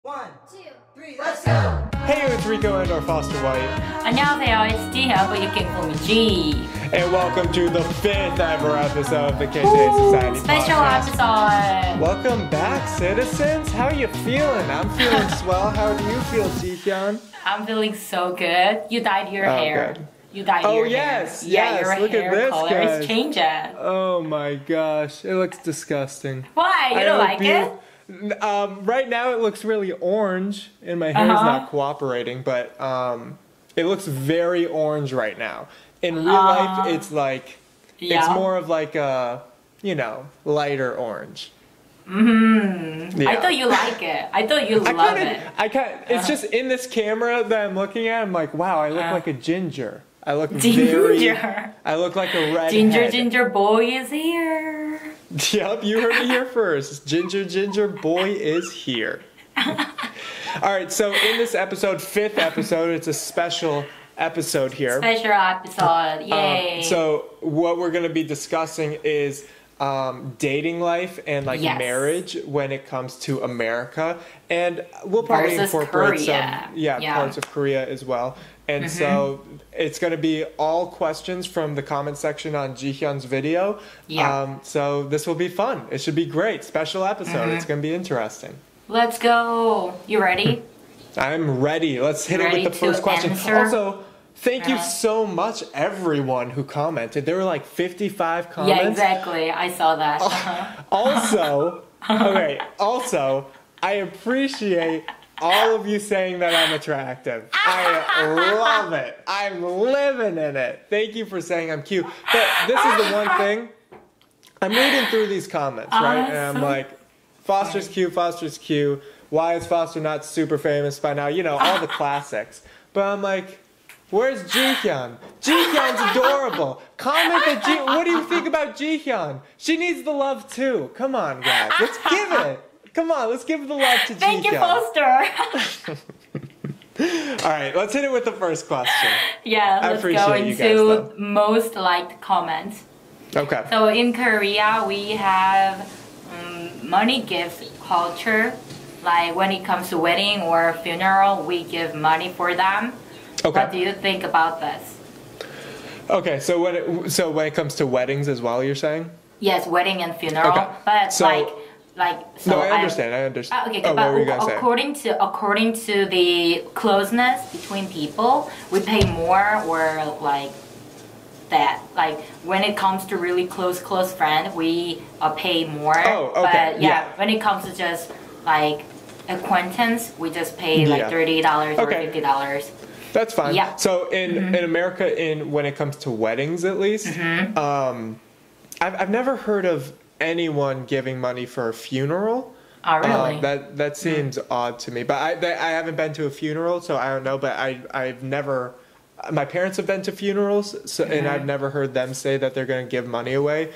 1, 2, 3, let's go! Hey, it's Rico and our Foster White. 안녕하세요, it's Jihyun, but you can call me G. And welcome to the 5th ever episode of the K2A Society Special Podcast. episode. Welcome back, citizens. How are you feeling? I'm feeling swell. How do you feel, Jihyun? I'm feeling so good. You dyed your hair. Good. You dyed your yes, hair. yes. Yeah, your Look hair at this, color guys. is changing. Oh my gosh, it looks disgusting. Why? You don't like it? Right now it looks really orange, and my hair's not cooperating, but it looks very orange right now. In real life, it's like, it's more of like a, lighter orange. Mm-hmm. Yeah. I thought you like it. I thought you love it. It's just in this camera that I'm looking at, I'm like, wow, I look like a ginger. I look I look like a redhead. Ginger boy is here. Yep, you heard it here first. Ginger boy is here. Alright, so in this episode, 5th episode, it's a special episode here. Special episode, yay. So what we're going to be discussing is dating life and marriage when it comes to America. And we'll probably incorporate some parts of Korea as well. And so it's going to be all questions from the comment section on Jihyun's video. Yeah. So this will be fun. It should be great. Special episode. It's going to be interesting. Let's go. You ready? I'm ready. Let's hit it with the first question. Also, thank you so much, everyone who commented. There were like 55 comments. Yeah, exactly. I saw that. Also, I appreciate all of you saying that I'm attractive. I love it. I'm living in it. Thank you for saying I'm cute. But this is the one thing. I'm reading through these comments, right? And I'm like, Foster's cute, Foster's cute. Why is Foster not super famous by now? All the classics. But I'm like, where's Jihyun? Jihyun's adorable. Comment that what do you think about Jihyun? She needs the love too. Come on, guys. Let's give it. Come on, let's give the love to Jihyun. Thank you, Foster. Alright, let's hit it with the first question. Yeah, let's go into most liked comments. Okay. So in Korea, we have money gift culture. Like when it comes to wedding or funeral, we give money for them. Okay. What do you think about this? Okay, so when it comes to weddings as well, you're saying? Yes, wedding and funeral. Okay. But so no, I understand. Okay, what were you gonna say? According to the closeness between people, we pay more or like that. Like when it comes to really close friend, we pay more. Oh, okay. But yeah, when it comes to just like acquaintance, we just pay like $30 or $50. That's fine. Yeah. So in America, when it comes to weddings, at least, I've never heard of anyone giving money for a funeral. Oh, really? That seems odd to me. But I haven't been to a funeral, so I don't know. But I've never. My parents have been to funerals, and I've never heard them say that they're going to give money away.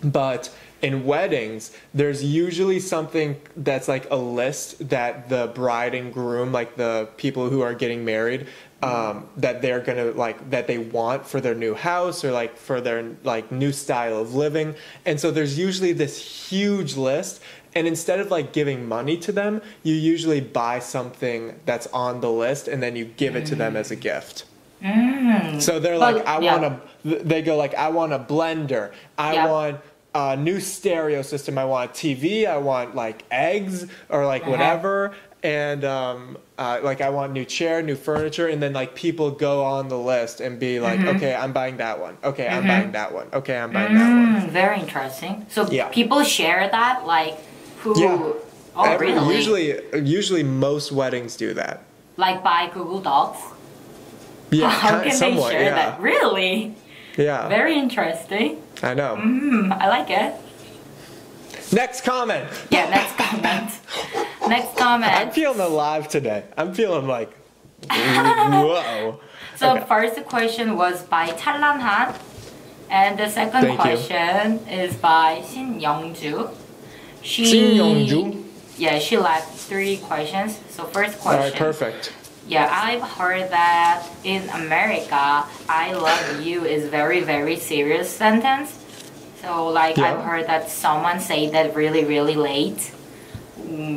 But in weddings, there's usually something that's like a list that the bride and groom, like the people who are getting married, that they're gonna that they want for their new house or like for their new style of living. And so there's usually this huge list, and instead of giving money to them, you usually buy something that's on the list and then you give it to them as a gift. So they're like, I want a blender, I want a new stereo system, I want a TV, I want eggs or whatever, and I want new chair, new furniture, and then people go on the list and be like, okay, I'm buying that one, okay, I'm buying that one, okay, I'm buying that one. Very interesting. So people share that, who? Yeah. Oh, really? Usually most weddings do that. By Google Docs. Yeah, how can they share that? Really? Yeah. Very interesting. I know. I like it. Next comment. Yeah, next comment. Next comment. I'm feeling alive today. I'm feeling whoa. So first question was by 찬란한, and the second question is by 신영주. 신영주? Yeah, she left 3 questions. So first question. All right, perfect. Yeah, I've heard that in America, I love you is very, very serious sentence. So I've heard that someone say that really, really late.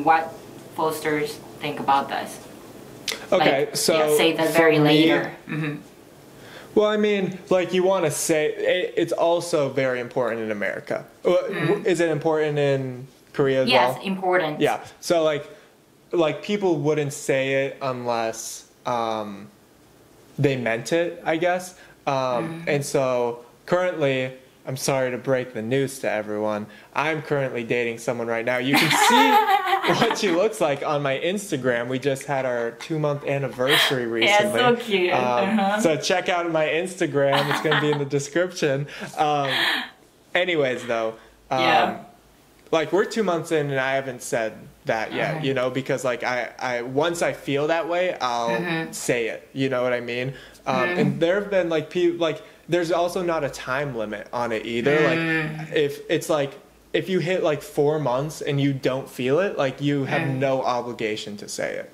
What Fosters think about this? Okay, like, so yeah, say that very later. Mm-hmm. Well, I mean, like you want to say it's also very important in America. Is it important in Korea as well? Yes, important. Yeah. So like people wouldn't say it unless they meant it, I guess. And so currently, I'm sorry to break the news to everyone, I'm currently dating someone right now. You can see what she looks like on my Instagram. We just had our 2-month anniversary recently. Yeah, so cute. So check out my Instagram. It's going to be in the description. Anyways, though, like we're 2 months in and I haven't said that yet, you know, because like I once I feel that way, I'll say it. You know what I mean? And there have been like people like. There's also not a time limit on it either. Like if it's like if you hit like 4 months and you don't feel it, like you have no obligation to say it.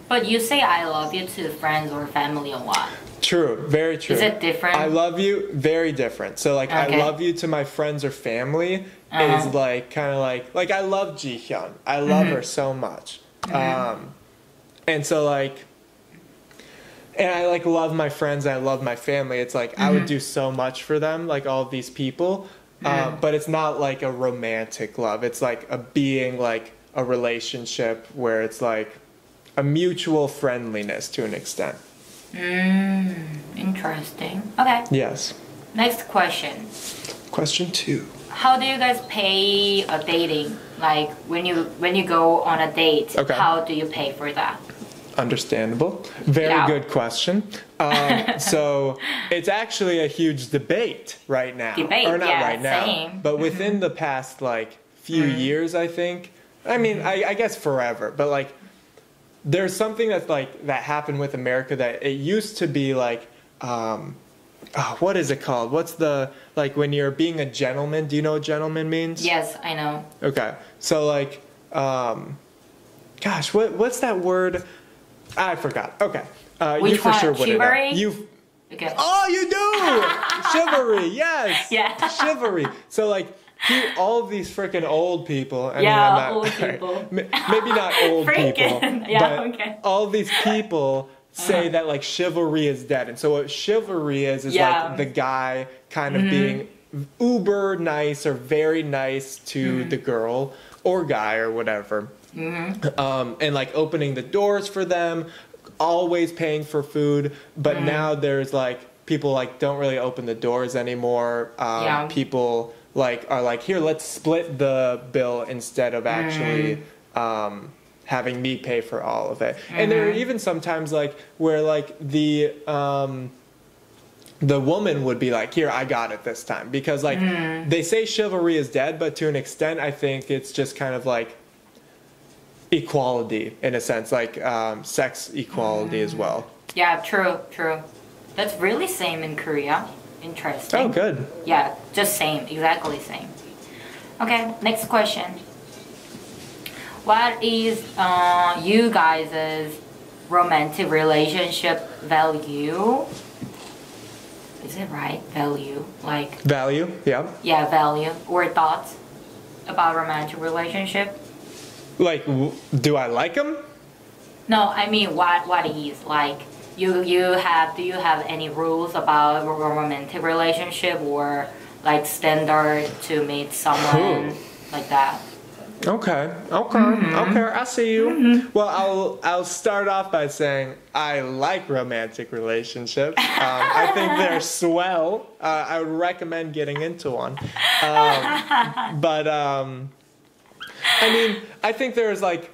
But you say I love you to friends or family a lot. True, very true. Is it different? I love you, very different. So like I love you to my friends or family is like kind of like I love Jihyun. I love her so much. And so like and I like love my friends, I love my family. It's like I would do so much for them, like all of these people. But it's not like a romantic love. It's like a being like a relationship where it's like a mutual friendliness to an extent. Interesting. Okay. Yes. Next question. Question 2. How do you guys pay a dating? Like when you go on a date, how do you pay for that? Understandable. Very good question. So it's actually a huge debate right now. Or not right now. Same. But within the past like few years, I think. I mean, I guess forever. But like there's something that's like that happened with America that it used to be like what is it called? What's the like when you're being a gentleman, do you know what gentleman means? Yes, I know. Okay. So like gosh, what's that word? I forgot. Okay. Which you for one? sure wouldn't Chivalry? know. Okay. Oh, you do! Chivalry, yes! Yeah. Chivalry. So, like, all of these freaking old people. I mean, old people. Maybe not old people. But all of these people say that, like, chivalry is dead. And so what chivalry is like the guy kind of being uber nice or very nice to the girl or guy or whatever. And like opening the doors for them, always paying for food. But now there's like people like don't really open the doors anymore. People like are like, here, let's split the bill instead of actually having me pay for all of it. And there are even sometimes like where like the woman would be like, here, I got it this time, because like they say chivalry is dead, but to an extent I think it's just kind of like equality in a sense, like sex equality as well. Yeah, true. That's really same in Korea. Interesting. Oh, good. Yeah, just same, exactly same. Okay, next question. What is you guys' romantic relationship value? Is it right? Value, like value? Yeah. Yeah, value or thoughts about romantic relationship. Like, do I like him? No, I mean, what is like? Do you have any rules about a romantic relationship or like standard to meet someone like that? Okay, I see you. Well, I'll start off by saying I like romantic relationships. I think they're swell. I would recommend getting into one. I mean, I think there's like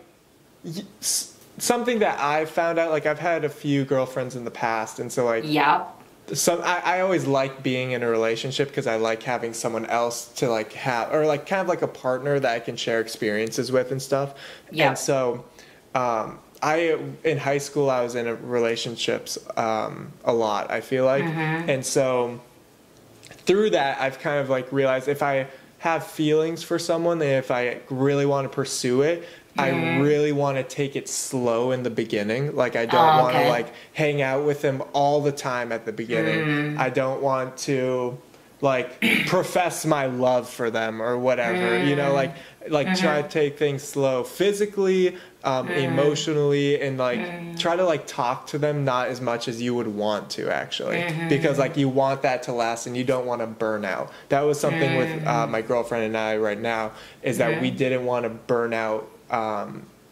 something that I've found out. Like I've had a few girlfriends in the past, and so like I always like being in a relationship because I like having someone else to like have, or like kind of like a partner that I can share experiences with and stuff. And so in high school I was in relationships a lot, I feel like. And so through that I've kind of like realized if I have feelings for someone, and if I really want to pursue it, I really want to take it slow in the beginning. Like I don't want to like hang out with them all the time at the beginning. I don't want to like profess my love for them or whatever, you know, like like try to take things slow physically, emotionally, and like try to like talk to them not as much as you would want to actually, because like you want that to last and you don't want to burn out. That was something with my girlfriend and I right now, is that we didn't want to burn out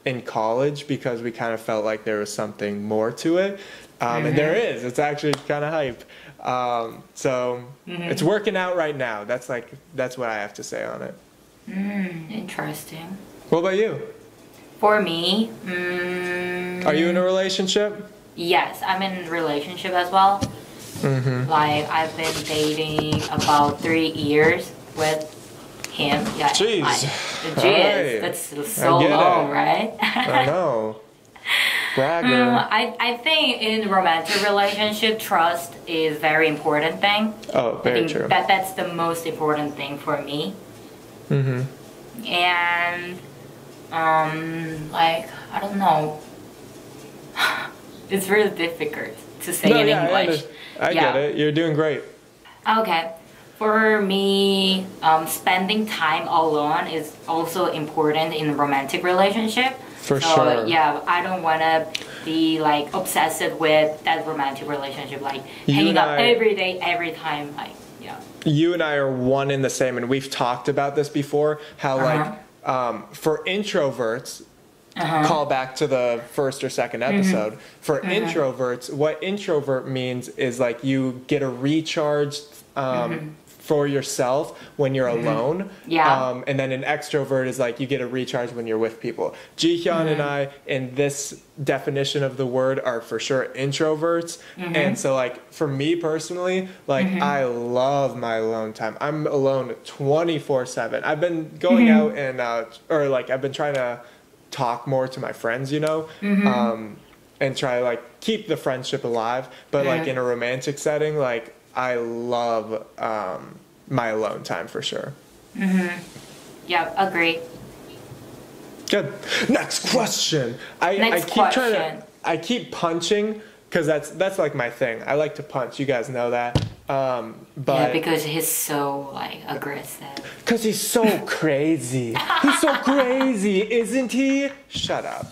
in college, because we kind of felt like there was something more to it. And there is. It's actually kind of hype. So it's working out right now. That's what I have to say on it. Interesting. What about you? For me, are you in a relationship? Yes, I'm in a relationship as well. Like I've been dating about 3 years with him. Yeah. Jeez. Jeez, that's so long, right? I know. Bragger. I think in romantic relationship, trust is very important thing. Oh, very true. That's the most important thing for me. And like I don't know. It's really difficult to say in English. I get it. You're doing great. Okay. For me, spending time alone is also important in a romantic relationship. For sure. Yeah, I don't want to be like obsessive with that romantic relationship, like hanging out every day, every time. Like, yeah. You and I are one and the same, and we've talked about this before. How like for introverts, call back to the first or second episode. For introverts, what introvert means is like you get a recharge for yourself when you're alone. Yeah. And then an extrovert is like you get a recharge when you're with people. Jihyun and I, in this definition of the word, are for sure introverts. And so like for me personally, like I love my alone time. I'm alone 24/7. I've been going out and or like I've been trying to talk more to my friends, you know, and try to like keep the friendship alive. But like in a romantic setting, like I love my alone time for sure. Yeah, agree. Good. Next question. I keep punching because that's like my thing. I like to punch. You guys know that. But yeah, because he's so like aggressive. Because he's so crazy. He's so crazy, isn't he? Shut up.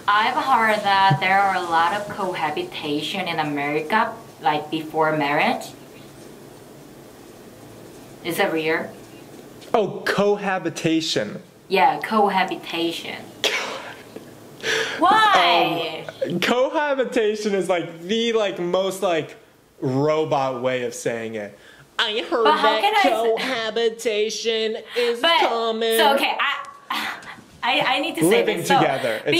I've heard that there are a lot of cohabitation in America, like before marriage. Is that real? Oh, cohabitation. Yeah, cohabitation. Why? Cohabitation is like the most like robot way of saying it. I heard that cohabitation is common. So okay, I need to say living this. together. So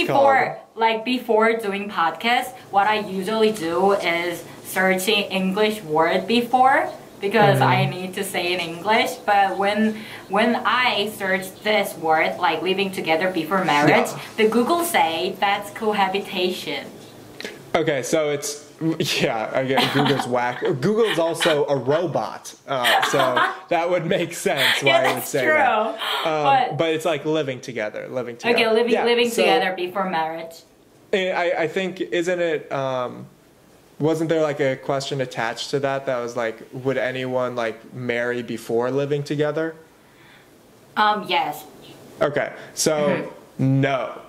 before doing podcasts, what I usually do is searching English word before, because I need to say it in English. But when I search this word, like living together before marriage, the Google say that's cohabitation. Okay, so it's I get Google's whack. Google's also a robot, so that would make sense why I would say that. But it's like living together. Okay, living together before marriage. I think, isn't it? Wasn't there like a question attached to that was like, would anyone like marry before living together? Yes. Okay, so no.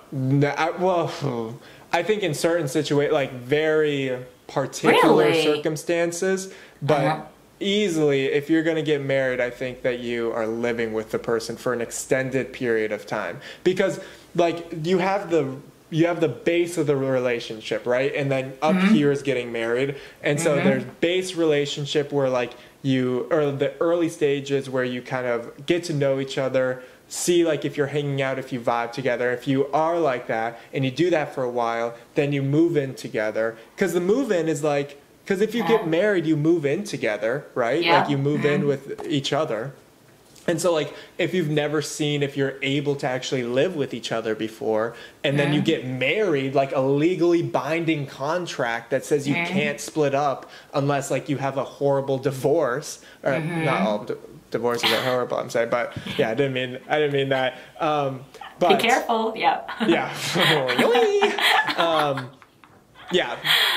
I think in certain situations, like very particular circumstances, but easily, if you're going to get married, I think that you are living with the person for an extended period of time, because like you have the base of the relationship, right? And then up here is getting married. And so there's base relationship where like or the early stages where you kind of get to know each other, see like if you're hanging out, if you vibe together. If you are like that and you do that for a while, then you move in together. Because the move in is like, because if you get married, you move in together, right? Yeah. Like you move in with each other. And so like if you've never seen if you're able to actually live with each other before, and then you get married, like a legally binding contract that says you can't split up unless like you have a horrible divorce, or not all divorces are horrible, I'm saying, but yeah, I didn't mean that. But be careful, yeah. Yeah.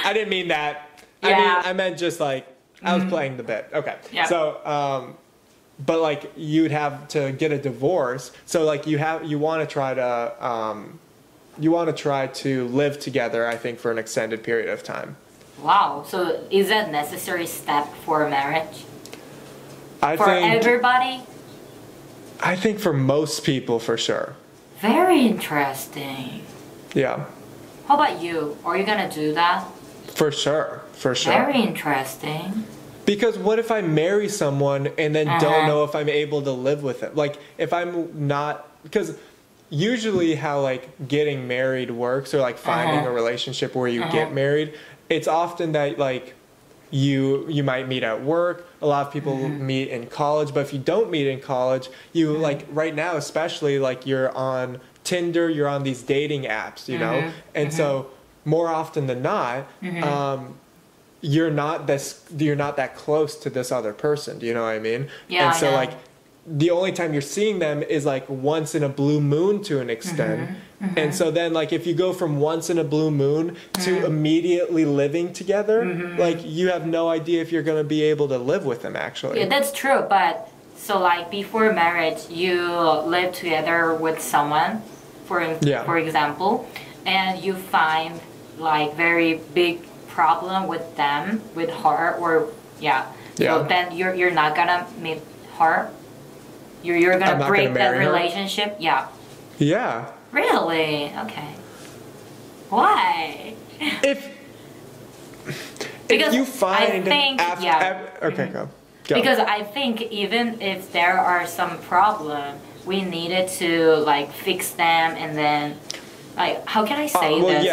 I didn't mean that. I meant just like I was playing the bit. Okay. Yeah. So but like you'd have to get a divorce. So like you want to try to live together, I think, for an extended period of time. Wow. So is that a necessary step for marriage? For everybody? I think for most people, for sure. Very interesting. Yeah. How about you? Are you gonna do that? For sure. Very interesting. Because what if I marry someone and then don't know if I'm able to live with it? Like, if I'm not... Because usually how, like, getting married works, or, like, finding a relationship where you get married, it's often that, like, you might meet at work. A lot of people meet in college. But if you don't meet in college, you, like, right now especially, like, you're on Tinder, you're on these dating apps, you know? And so, more often than not... you're not that close to this other person. Do you know what I mean? Yeah. And so like the only time you're seeing them is like once in a blue moon to an extent. And so then like if you go from once in a blue moon to immediately living together, like you have no idea if you're going to be able to live with them actually. Yeah, that's true. But so like before marriage, you live together with someone, for example, and you find like very big problem with them, with her, or so then you're not gonna meet her. You're gonna break that relationship. Yeah Really? Okay. Why? If you find I think okay, go. Because I think even if there are some problem, we needed to like fix them, and then like, how can I say this?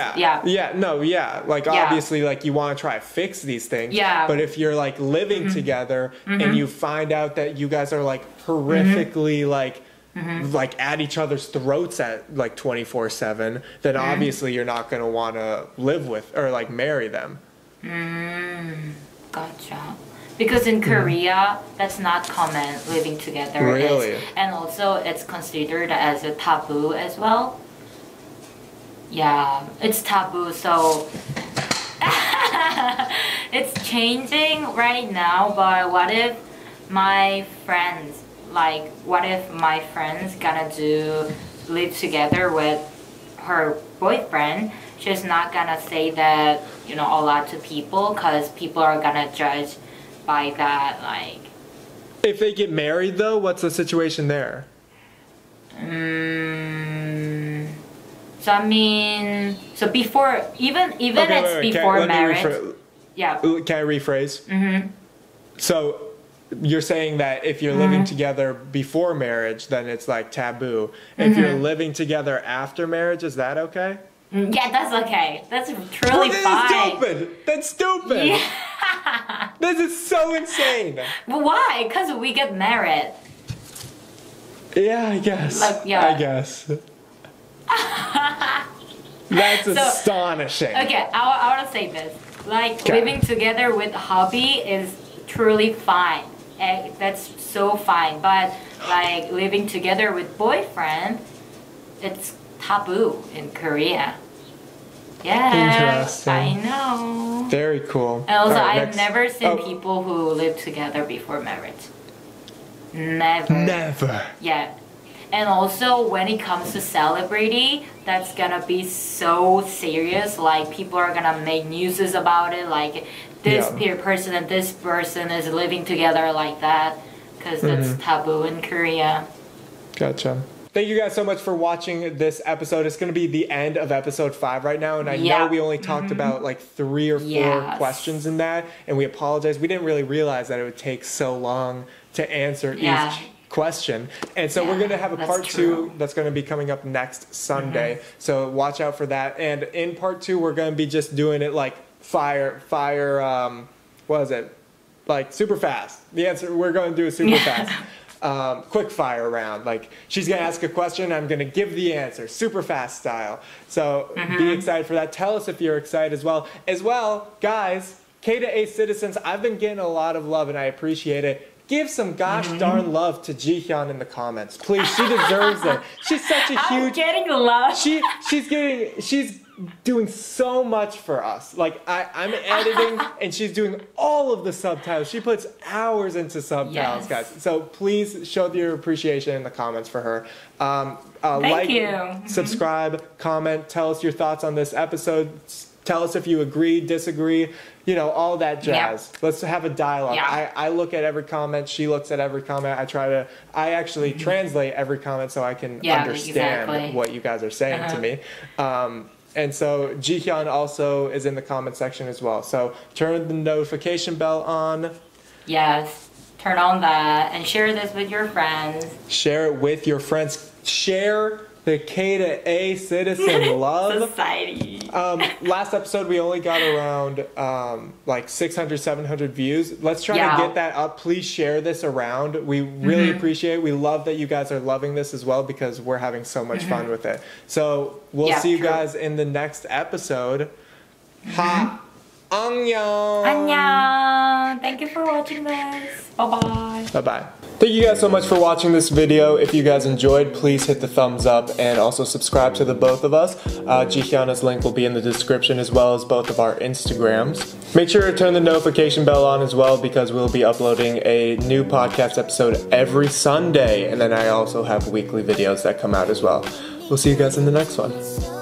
Like obviously like you want to try to fix these things, but if you're like living together and you find out that you guys are like horrifically like at each other's throats at like 24/7, then obviously you're not going to want to live with or like marry them. Gotcha. Because in Korea, that's not common, living together. Really? And also it's considered as a taboo as well. Yeah, it's taboo, so it's changing right now. But what if my friends gonna live together with her boyfriend? She's not gonna say that, a lot to people, because people are gonna judge by that, like. If they get married though, what's the situation there? So I mean, before, even it's before marriage. Can I rephrase? So you're saying that if you're living together before marriage, then it's like taboo. If you're living together after marriage, is that okay? Yeah, that's okay. That's truly fine. That's stupid. Yeah. This is so insane. But why? Because we get married. Yeah, I guess. I guess. That's astonishing. Okay, I want to say this. Like, living together with hobby is truly fine. That's so fine. But, like, living together with boyfriend, it's taboo in Korea. Yeah. Interesting. I know. Very cool. And also, I've never seen people who live together before marriage. Never. Yeah. And also, when it comes to celebrity, that's gonna be so serious. Like, people are gonna make newses about it. Like, this person and this person is living together like that. Because that's taboo in Korea. Gotcha. Thank you guys so much for watching this episode. It's going to be the end of episode 5 right now. And I know we only talked about like 3 or 4 questions in that. And we apologize. We didn't really realize that it would take so long to answer each question. And so we're going to have a part 2 that's going to be coming up next Sunday. So watch out for that. And in part 2, we're going to be just doing it like what is it? Like super fast. The answer, we're going to do it super fast. Quick fire round. Like, she's going to ask a question, I'm going to give the answer, super fast style. So be excited for that. Tell us if you're excited as well. Guys, K2A citizens, I've been getting a lot of love and I appreciate it. Give some gosh darn love to Jihyun in the comments. Please, she deserves it. She's such a huge... I'm getting love. She's doing so much for us. Like I'm editing and she's doing all of the subtitles. She puts hours into subtitles, guys. So please show your appreciation in the comments for her. Thank you. Subscribe, comment, tell us your thoughts on this episode. Tell us if you agree, disagree, you know, all that jazz. Yep. Let's have a dialogue. Yeah. I look at every comment. She looks at every comment. I actually translate every comment so I can understand what you guys are saying to me. And so Jihyun also is in the comment section as well. So turn the notification bell on. Yes, turn on that and share this with your friends. Share it with your friends. Share the K2A Citizen Love Society. Last episode we only got around like 600, 700 views. Let's try to get that up. Please share this around. We really appreciate it. We love that you guys are loving this as well because we're having so much fun with it. So we'll see you guys in the next episode. Annyeong. Annyeong. Thank you for watching this. Bye-bye. Bye-bye. Thank you guys so much for watching this video. If you guys enjoyed, please hit the thumbs up and also subscribe to the both of us. Jihyun's link will be in the description as well as both of our Instagrams. Make sure to turn the notification bell on as well because we'll be uploading a new podcast episode every Sunday. And then I also have weekly videos that come out as well. We'll see you guys in the next one.